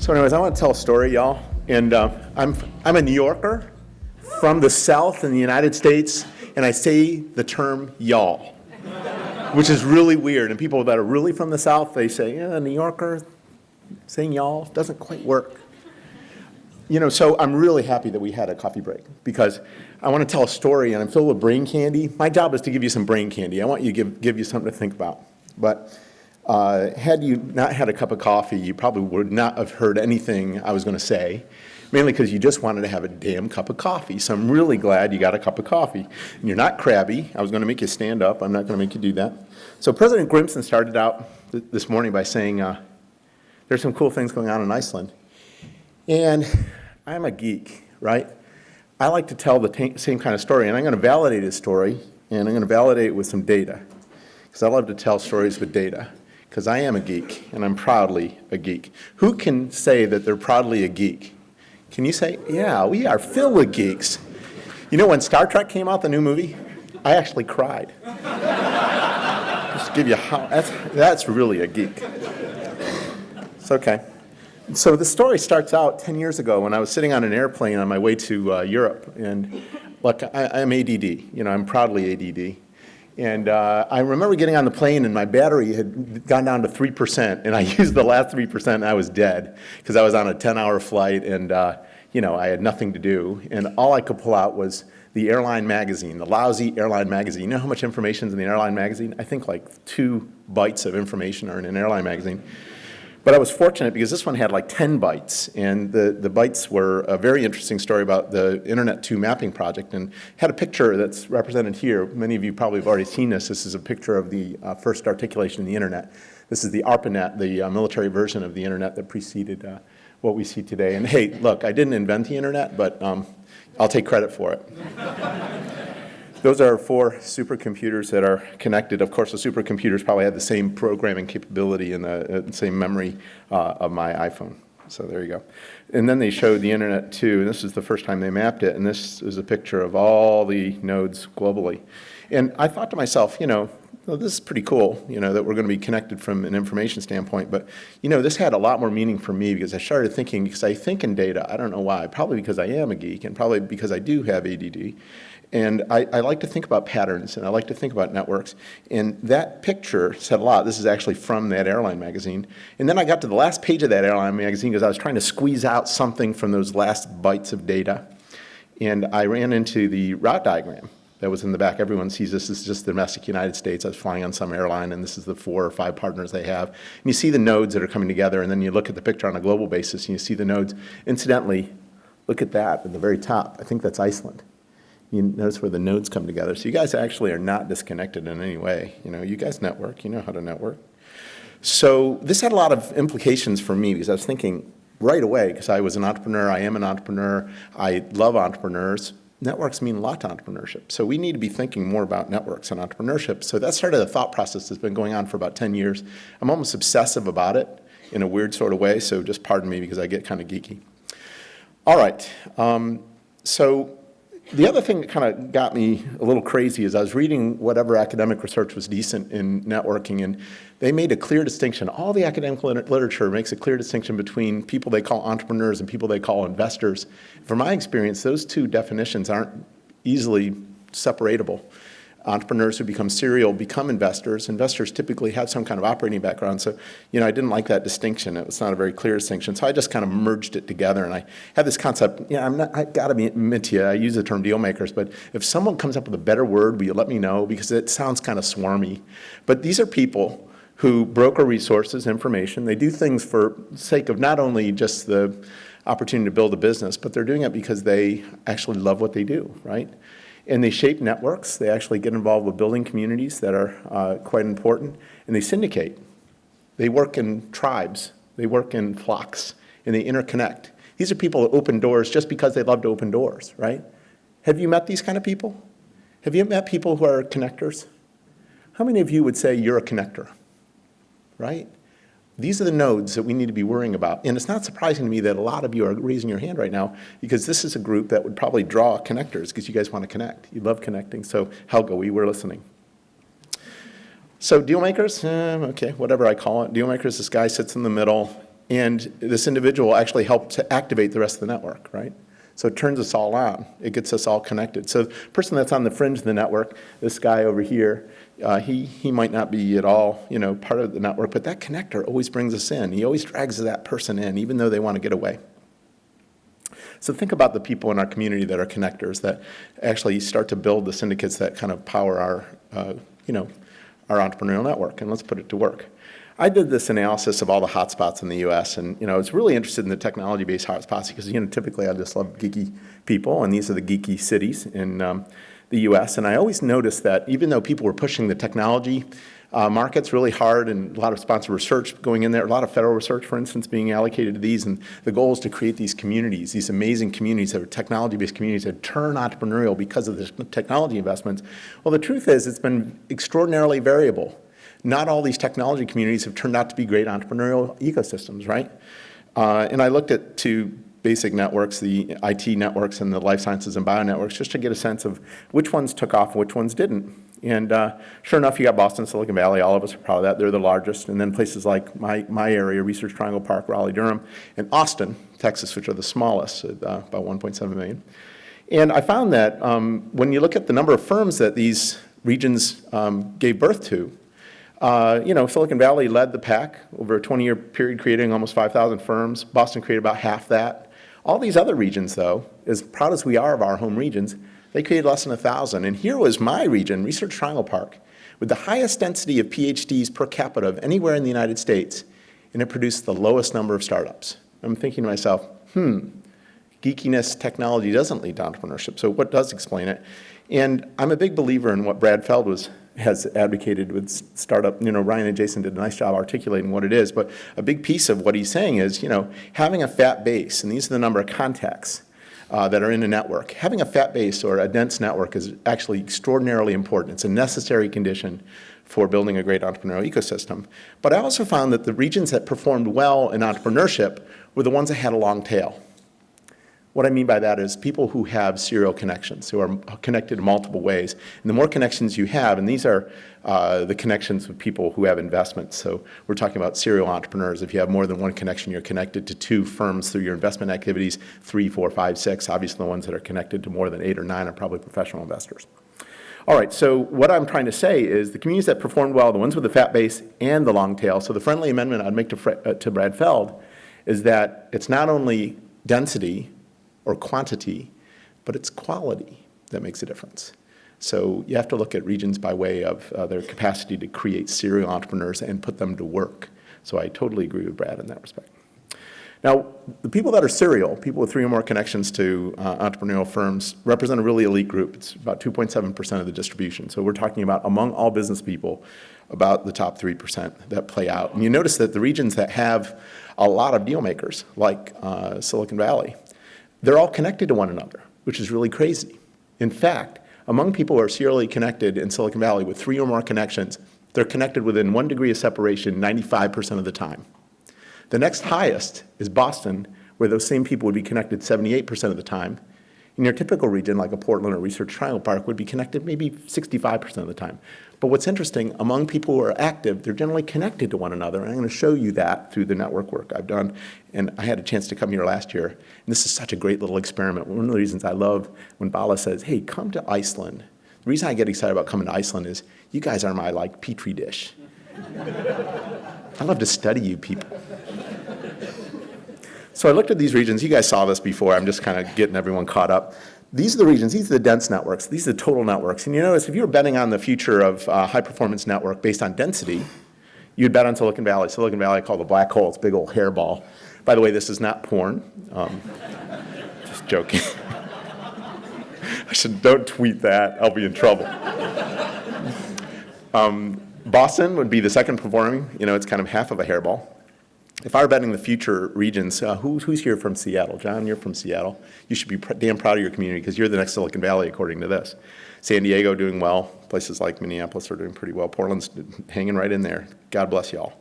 So anyways, I want to tell a story, y'all. And I'm a New Yorker from the South in the United States, and I say the term y'all, which is really weird. And people that are really from the South, they say, yeah, New Yorker, saying y'all doesn't quite work. You know, so I'm really happy that we had a coffee break because I want to tell a story, and I'm filled with brain candy. My job is to give you some brain candy. I want you to give you something to think about. But had you not had a cup of coffee, you probably would not have heard anything I was going to say, mainly because you just wanted to have a damn cup of coffee. So I'm really glad you got a cup of coffee. And you're not crabby. I was going to make you stand up. I'm not going to make you do that. So President Grimson started out this morning by saying there's some cool things going on in Iceland. And I'm a geek, right? I like to tell the same kind of story, and I'm going to validate his story, and I'm going to validate it with some data, because I love to tell stories with data, because I am a geek, and I'm proudly a geek. Who can say that they're proudly a geek? Can you say, yeah, we are filled with geeks? You know, when Star Trek came out, the new movie, I actually cried. Just to give you how, that's really a geek. It's okay. So the story starts out 10 years ago when I was sitting on an airplane on my way to Europe. And look, I'm ADD. You know, I'm proudly ADD. And I remember getting on the plane and my battery had gone down to 3%. And I used the last 3% and I was dead because I was on a 10-hour flight and, you know, I had nothing to do. And all I could pull out was the airline magazine, the lousy airline magazine. You know how much information's in the airline magazine? I think like 2 bytes of information are in an airline magazine. But I was fortunate because this one had like 10 bytes, and the bytes were a very interesting story about the Internet 2 mapping project, and had a picture that's represented here. Many of you probably have already seen this. This is a picture of the first articulation of the Internet. This is the ARPANET, the military version of the Internet that preceded what we see today. And hey, look, I didn't invent the Internet, but I'll take credit for it. Those are 4 supercomputers that are connected. Of course, the supercomputers probably had the same programming capability and the same memory of my iPhone. So there you go. And then they showed the Internet 2, and this is the first time they mapped it, and this is a picture of all the nodes globally. And I thought to myself, you know, well, this is pretty cool, you know, that we're going to be connected from an information standpoint. But, you know, this had a lot more meaning for me because I started thinking, because I think in data, I don't know why, probably because I am a geek and probably because I do have ADD. And I like to think about patterns, and I like to think about networks. And that picture said a lot. This is actually from that airline magazine. And then I got to the last page of that airline magazine because I was trying to squeeze out something from those last bytes of data. And I ran into the route diagram that was in the back. Everyone sees this. This is just the domestic United States. I was flying on some airline, and this is the 4 or 5 partners they have. And you see the nodes that are coming together, and then you look at the picture on a global basis, and you see the nodes. Incidentally, look at that at the very top. I think that's Iceland. You notice where the nodes come together. So you guys actually are not disconnected in any way. You know, you guys network. You know how to network. So this had a lot of implications for me because I was thinking right away, because I was an entrepreneur, I am an entrepreneur, I love entrepreneurs. Networks mean a lot to entrepreneurship. So we need to be thinking more about networks and entrepreneurship. So that started a thought process that's been going on for about 10 years. I'm almost obsessive about it in a weird sort of way, so just pardon me because I get kind of geeky. All right. So the other thing that kind of got me a little crazy is I was reading whatever academic research was decent in networking, and they made a clear distinction. All the academic literature makes a clear distinction between people they call entrepreneurs and people they call investors. From my experience, those 2 definitions aren't easily separatable. Entrepreneurs who become serial become investors. Investors typically have some kind of operating background. So, you know, I didn't like that distinction. It was not a very clear distinction. So I just kind of merged it together. And I had this concept, you know, I got to admit to you, I use the term deal makers, but if someone comes up with a better word, will you let me know? Because it sounds kind of swarmy. But these are people who broker resources, information. They do things for the sake of not only just the opportunity to build a business, but they're doing it because they actually love what they do, right? And they shape networks. They actually get involved with building communities that are quite important. And they syndicate. They work in tribes. They work in flocks. And they interconnect. These are people that open doors just because they love to open doors, right? Have you met these kind of people? Have you met people who are connectors? How many of you would say you're a connector, right? These are the nodes that we need to be worrying about. And it's not surprising to me that a lot of you are raising your hand right now because this is a group that would probably draw connectors because you guys want to connect. You love connecting. So Helga, we were listening. So deal makers, okay, whatever I call it. Deal makers, this guy sits in the middle And this individual actually helped to activate the rest of the network, right? So it turns us all on. It gets us all connected. So the person that's on the fringe of the network, this guy over here, he might not be at all, part of the network, but that connector always brings us in. He always drags that person in, even though they want to get away. So think about the people in our community that are connectors that actually start to build the syndicates that kind of power our entrepreneurial network, and let's put it to work. I did this analysis of all the hotspots in the U.S., and I was really interested in the technology-based hotspots because typically I just love geeky people, and these are the geeky cities in the U.S. And I always noticed that even though people were pushing the technology markets really hard, and a lot of sponsored research going in there, a lot of federal research, for instance, being allocated to these, and the goal is to create these communities, these amazing communities that are technology-based communities that turn entrepreneurial because of the technology investments. Well, the truth is it's been extraordinarily variable. Not all these technology communities have turned out to be great entrepreneurial ecosystems, right? And I looked at two basic networks, the IT networks and the life sciences and bio networks, just to get a sense of which ones took off and which ones didn't. And sure enough, you got Boston, Silicon Valley. All of us are proud of that. They're the largest. And then places like my area, Research Triangle Park, Raleigh, Durham, and Austin, Texas, which are the smallest, at about 1.7 million. And I found that when you look at the number of firms that these regions gave birth to, Silicon Valley led the pack over a 20-year period, creating almost 5,000 firms. Boston created about half that. All these other regions, though, as proud as we are of our home regions, they created less than 1,000. And here was my region, Research Triangle Park, with the highest density of PhDs per capita of anywhere in the United States, and it produced the lowest number of startups. I'm thinking to myself, geekiness technology doesn't lead to entrepreneurship, so what does explain it? And I'm a big believer in what Brad Feld has advocated with startup. Ryan and Jason did a nice job articulating what it is, but a big piece of what he's saying is, having a fat base, and these are the number of contacts that are in a network. Having a fat base or a dense network is actually extraordinarily important. It's a necessary condition for building a great entrepreneurial ecosystem. But I also found that the regions that performed well in entrepreneurship were the ones that had a long tail. What I mean by that is people who have serial connections, who are connected in multiple ways. And the more connections you have, and these are the connections with people who have investments. So we're talking about serial entrepreneurs. If you have more than one connection, you're connected to 2 firms through your investment activities, 3, 4, 5, 6. Obviously, the ones that are connected to more than 8 or 9 are probably professional investors. All right, so what I'm trying to say is the communities that performed well, the ones with the fat base and the long tail. So the friendly amendment I'd make to Brad Feld is that it's not only density or quantity, but it's quality that makes a difference. So you have to look at regions by way of their capacity to create serial entrepreneurs and put them to work. So I totally agree with Brad in that respect. Now, the people that are serial, people with 3 or more connections to entrepreneurial firms, represent a really elite group. It's about 2.7% of the distribution. So we're talking about, among all business people, about the top 3% that play out. And you notice that the regions that have a lot of deal makers, like Silicon Valley, they're all connected to one another, which is really crazy. In fact, among people who are serially connected in Silicon Valley with 3 or more connections, they're connected within 1 degree of separation 95% of the time. The next highest is Boston, where those same people would be connected 78% of the time. In your typical region, like a Portland or Research Triangle Park, would be connected maybe 65% of the time. But what's interesting, among people who are active, they're generally connected to one another. And I'm going to show you that through the network work I've done. And I had a chance to come here last year. And this is such a great little experiment. One of the reasons I love when Bala says, hey, come to Iceland. The reason I get excited about coming to Iceland is you guys are my, petri dish. I love to study you people. So I looked at these regions. You guys saw this before. I'm just kind of getting everyone caught up. These are the regions. These are the dense networks. These are the total networks. And you notice if you were betting on the future of high-performance network based on density, you'd bet on Silicon Valley. Silicon Valley I call the black hole. It's a big old hairball. By the way, this is not porn. Just joking. Don't tweet that. I'll be in trouble. Boston would be the second performing. It's kind of half of a hairball. If I were betting the future regions, who's here from Seattle? John, you're from Seattle. You should be damn proud of your community because you're the next Silicon Valley, according to this. San Diego doing well. Places like Minneapolis are doing pretty well. Portland's hanging right in there. God bless y'all.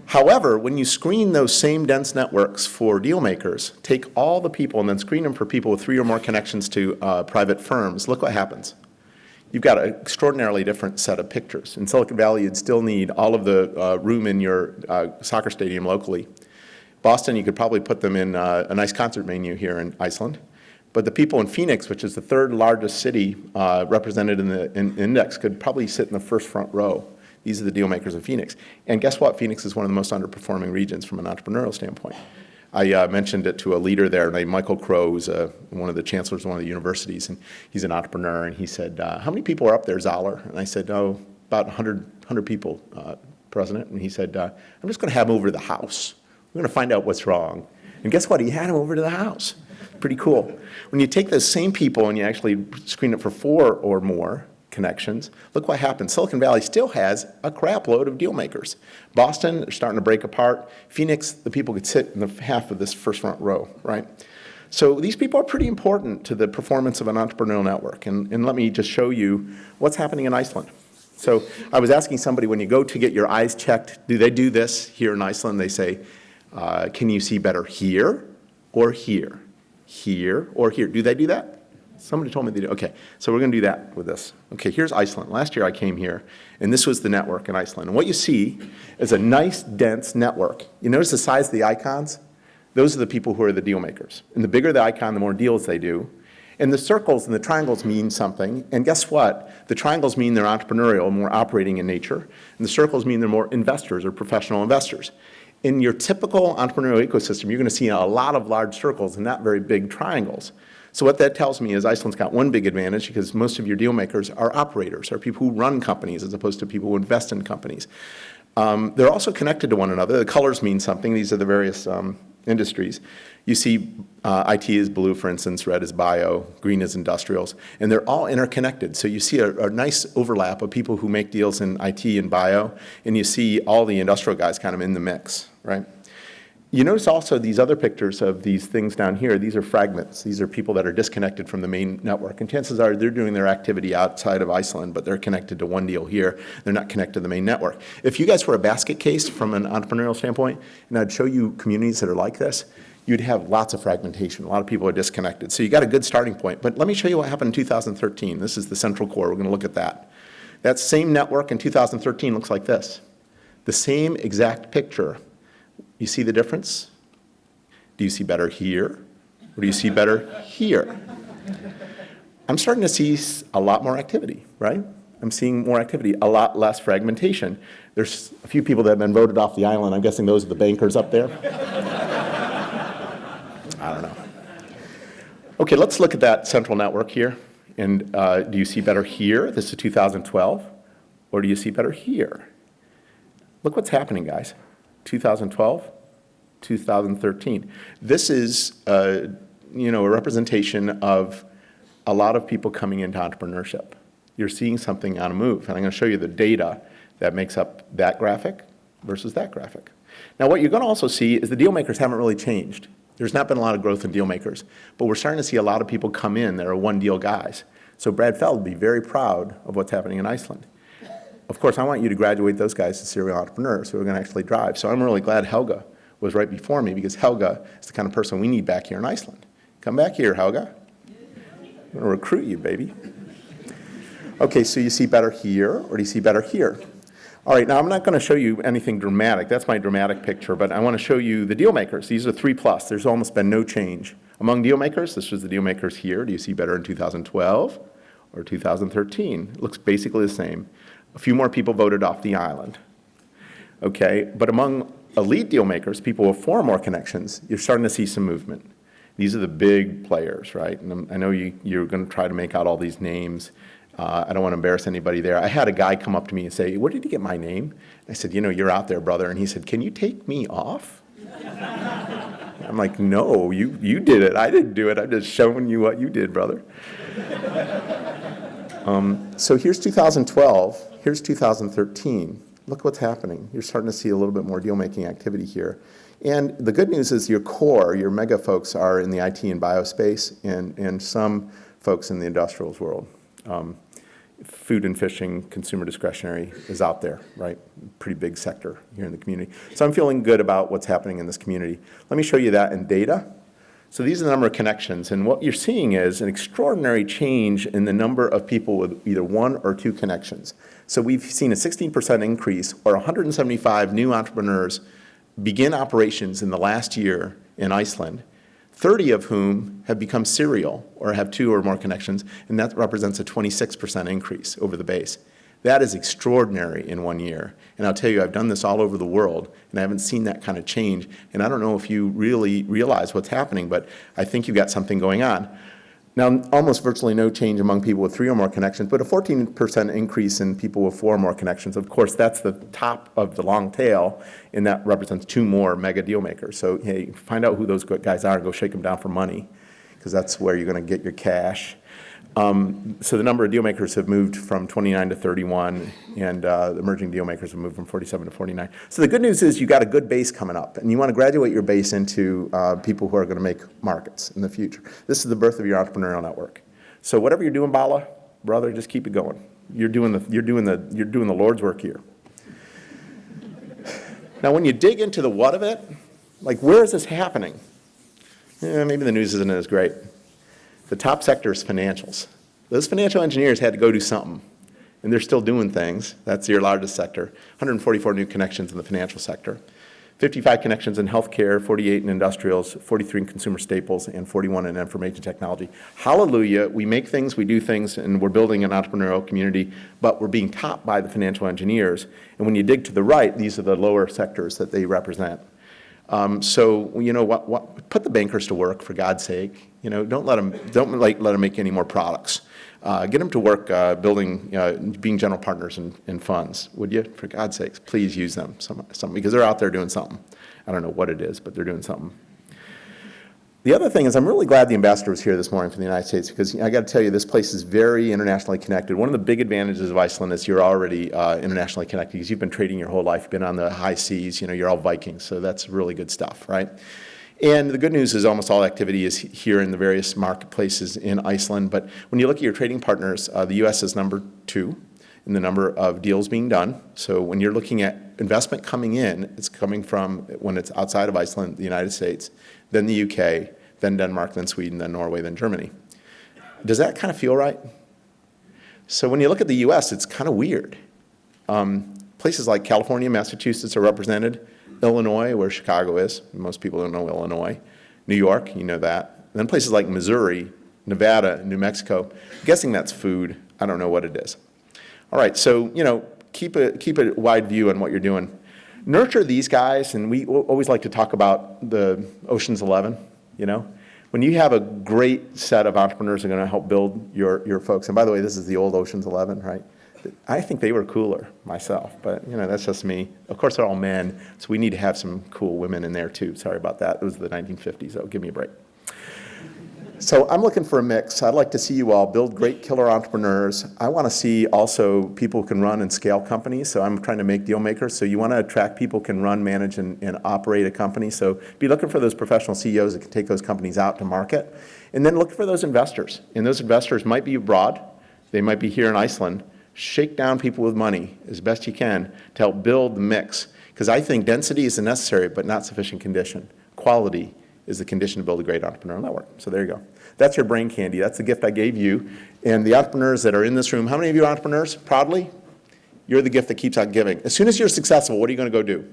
However, when you screen those same dense networks for deal makers, take all the people and then screen them for people with 3 or more connections to private firms, look what happens. You've got an extraordinarily different set of pictures. In Silicon Valley, you'd still need all of the room in your soccer stadium locally Boston, you could probably put them in a nice concert venue here in Iceland. But the people in Phoenix, which is the third largest city represented in the index, could probably sit in the first front row. These are the deal makers of Phoenix. And guess what? Phoenix is one of the most underperforming regions from an entrepreneurial standpoint. I mentioned it to a leader there named Michael Crow, who's one of the chancellors of one of the universities, and he's an entrepreneur. And he said, how many people are up there, Zoller? And I said, oh, about 100 people, President. And he said, I'm just going to have them over to the house. We're going to find out what's wrong. And guess what? He had them over to the house. Pretty cool. When you take those same people and you actually screen it for 4 or more connections, look what happens. Silicon Valley still has a crap load of deal makers. Boston, they're starting to break apart. Phoenix, the people could sit in the half of this first front row, right? So these people are pretty important to the performance of an entrepreneurial network. And let me just show you what's happening in Iceland. So I was asking somebody, when you go to get your eyes checked, do they do this here in Iceland? They say, can you see better here or here? Here or here? Do they do that? Somebody told me they do. Okay, so we're going to do that with this. Okay, here's Iceland. Last year I came here, and this was the network in Iceland. And what you see is a nice, dense network. You notice the size of the icons? Those are the people who are the deal makers. And the bigger the icon, the more deals they do. And the circles and the triangles mean something. And guess what? The triangles mean they're entrepreneurial, more operating in nature. And the circles mean they're more investors or professional investors. In your typical entrepreneurial ecosystem, you're going to see a lot of large circles and not very big triangles. So what that tells me is Iceland's got one big advantage, because most of your deal makers are operators, are people who run companies as opposed to people who invest in companies. They're also connected to one another. The colors mean something. These are the various industries. You see IT is blue, for instance, red is bio, green is industrials, and they're all interconnected. So you see a nice overlap of people who make deals in IT and bio, and you see all the industrial guys kind of in the mix, right? You notice also these other pictures of these things down here. These are fragments. These are people that are disconnected from the main network. And chances are they're doing their activity outside of Iceland, but they're connected to one deal here. They're not connected to the main network. If you guys were a basket case from an entrepreneurial standpoint, and I'd show you communities that are like this, you'd have lots of fragmentation. A lot of people are disconnected. So you got a good starting point. But let me show you what happened in 2013. This is the central core. We're going to look at that. That same network in 2013 looks like this. The same exact picture. You see the difference? Do you see better here, or do you see better here? I'm starting to see a lot more activity, right? I'm seeing more activity, a lot less fragmentation. There's a few people that have been voted off the island. I'm guessing those are the bankers up there. I don't know. Okay, let's look at that central network here. And do you see better here? This is 2012. Or do you see better here? Look what's happening, guys. 2012, 2013. This is a representation of a lot of people coming into entrepreneurship. You're seeing something on a move, and I'm going to show you the data that makes up that graphic versus that graphic. Now, what you're going to also see is the deal makers haven't really changed. There's not been a lot of growth in deal makers, but we're starting to see a lot of people come in that are one-deal guys. So Brad Feld would be very proud of what's happening in Iceland. Of course, I want you to graduate those guys to serial entrepreneurs who are going to actually drive. So I'm really glad Helga was right before me, because Helga is the kind of person we need back here in Iceland. Come back here, Helga. I'm going to recruit you, baby. Okay, so you see better here, or do you see better here? All right, now I'm not going to show you anything dramatic. That's my dramatic picture, but I want to show you the deal makers. These are 3+. There's almost been no change. Among deal makers, this was the deal makers here. Do you see better in 2012 or 2013? It looks basically the same. A few more people voted off the island. Okay, but among elite deal makers, people with 4 more connections, you're starting to see some movement. These are the big players, right? And I know you're going to try to make out all these names. I don't want to embarrass anybody there. I had a guy come up to me and say, where did you get my name? I said, you're out there, brother. And he said, can you take me off? I'm like, no, you did it. I didn't do it. I'm just showing you what you did, brother. So here's 2012. Here's 2013. Look what's happening. You're starting to see a little bit more deal-making activity here. And the good news is your core, your mega folks are in the IT and biospace, and some folks in the industrials world. Food and fishing, consumer discretionary is out there, right? Pretty big sector here in the community. So I'm feeling good about what's happening in this community. Let me show you that in data. So these are the number of connections, and what you're seeing is an extraordinary change in the number of people with either 1 or 2 connections. So we've seen a 16% increase, or 175 new entrepreneurs begin operations in the last year in Iceland, 30 of whom have become serial or have 2 or more connections, and that represents a 26% increase over the base. That is extraordinary in 1 year. And I'll tell you, I've done this all over the world, and I haven't seen that kind of change. And I don't know if you really realize what's happening, but I think you've got something going on. Now, almost virtually no change among people with 3 or more connections, but a 14% increase in people with 4 or more connections. Of course, that's the top of the long tail, and that represents 2 more mega deal makers. So, hey, find out who those guys are and go shake them down for money, because that's where you're going to get your cash. So the number of deal makers have moved from 29 to 31, and the emerging deal makers have moved from 47 to 49. So the good news is you got a good base coming up, and you want to graduate your base into people who are going to make markets in the future. This is the birth of your entrepreneurial network. So whatever you're doing, Bala, brother, just keep it going. You're doing the Lord's work here. Now, when you dig into the what of it, like where is this happening? Maybe the news isn't as great. The top sector is financials. Those financial engineers had to go do something, and they're still doing things. That's your largest sector. 144 new connections in the financial sector. 55 connections in healthcare, 48 in industrials, 43 in consumer staples, and 41 in information technology. Hallelujah, we make things, we do things, and we're building an entrepreneurial community, but we're being topped by the financial engineers. And when you dig to the right, these are the lower sectors that they represent. So you know what? Put the bankers to work, for God's sake. You know, don't let them make any more products. Get them to work building, being general partners in funds, would you? For God's sakes, please use them some because they're out there doing something. I don't know what it is, but they're doing something. The other thing is I'm really glad the ambassador was here this morning from the United States because I got to tell you, this place is very internationally connected. One of the big advantages of Iceland is you're already internationally connected because you've been trading your whole life, you've been on the high seas, you know, you're all Vikings, so that's really good stuff, right? And the good news is almost all activity is here in the various marketplaces in Iceland, but when you look at your trading partners, the US is number 2 in the number of deals being done. So when you're looking at investment coming in, it's coming from, when it's outside of Iceland, the United States, then the UK, then Denmark, then Sweden, then Norway, then Germany. Does that kind of feel right? So when you look at the US, it's kind of weird. Places like California, Massachusetts are represented, Illinois, where Chicago is, most people don't know Illinois, New York, you know that, and then places like Missouri, Nevada, New Mexico. I'm guessing that's food, I don't know what it is. All right, so you know, keep a wide view on what you're doing. Nurture these guys, and we always like to talk about the Ocean's 11, you know? When you have a great set of entrepreneurs who are going to help build your folks, and by the way, this is the old Ocean's 11, right? I think they were cooler myself, but you know, that's just me. Of course, they're all men, so we need to have some cool women in there too. Sorry about that. It was the 1950s, so give me a break. So I'm looking for a mix. I'd like to see you all build great killer entrepreneurs. I want to see also people who can run and scale companies. So I'm trying to make deal makers. So you want to attract people who can run, manage, and operate a company. So be looking for those professional CEOs that can take those companies out to market. And then look for those investors. And those investors might be abroad. They might be here in Iceland. Shake down people with money as best you can to help build the mix. Because I think density is a necessary but not sufficient condition. Quality is the condition to build a great entrepreneurial network. So there you go. That's your brain candy. That's the gift I gave you. And the entrepreneurs that are in this room, how many of you are entrepreneurs? Proudly? You're the gift that keeps on giving. As soon as you're successful, what are you going to go do?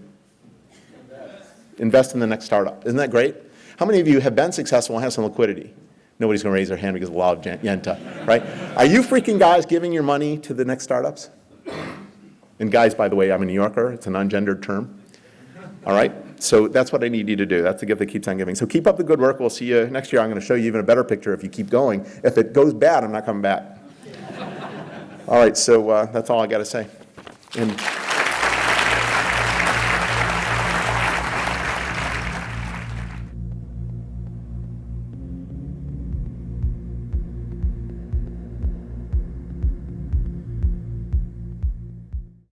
Invest in the next startup. Isn't that great? How many of you have been successful and have some liquidity? Nobody's going to raise their hand because of the law of Yenta, right? Are you freaking guys giving your money to the next startups? And guys, by the way, I'm a New Yorker. It's an ungendered term. All right? So that's what I need you to do. That's the gift that keeps on giving. So keep up the good work. We'll see you next year. I'm going to show you even a better picture if you keep going. If it goes bad, I'm not coming back. All right, so that's all I got to say. And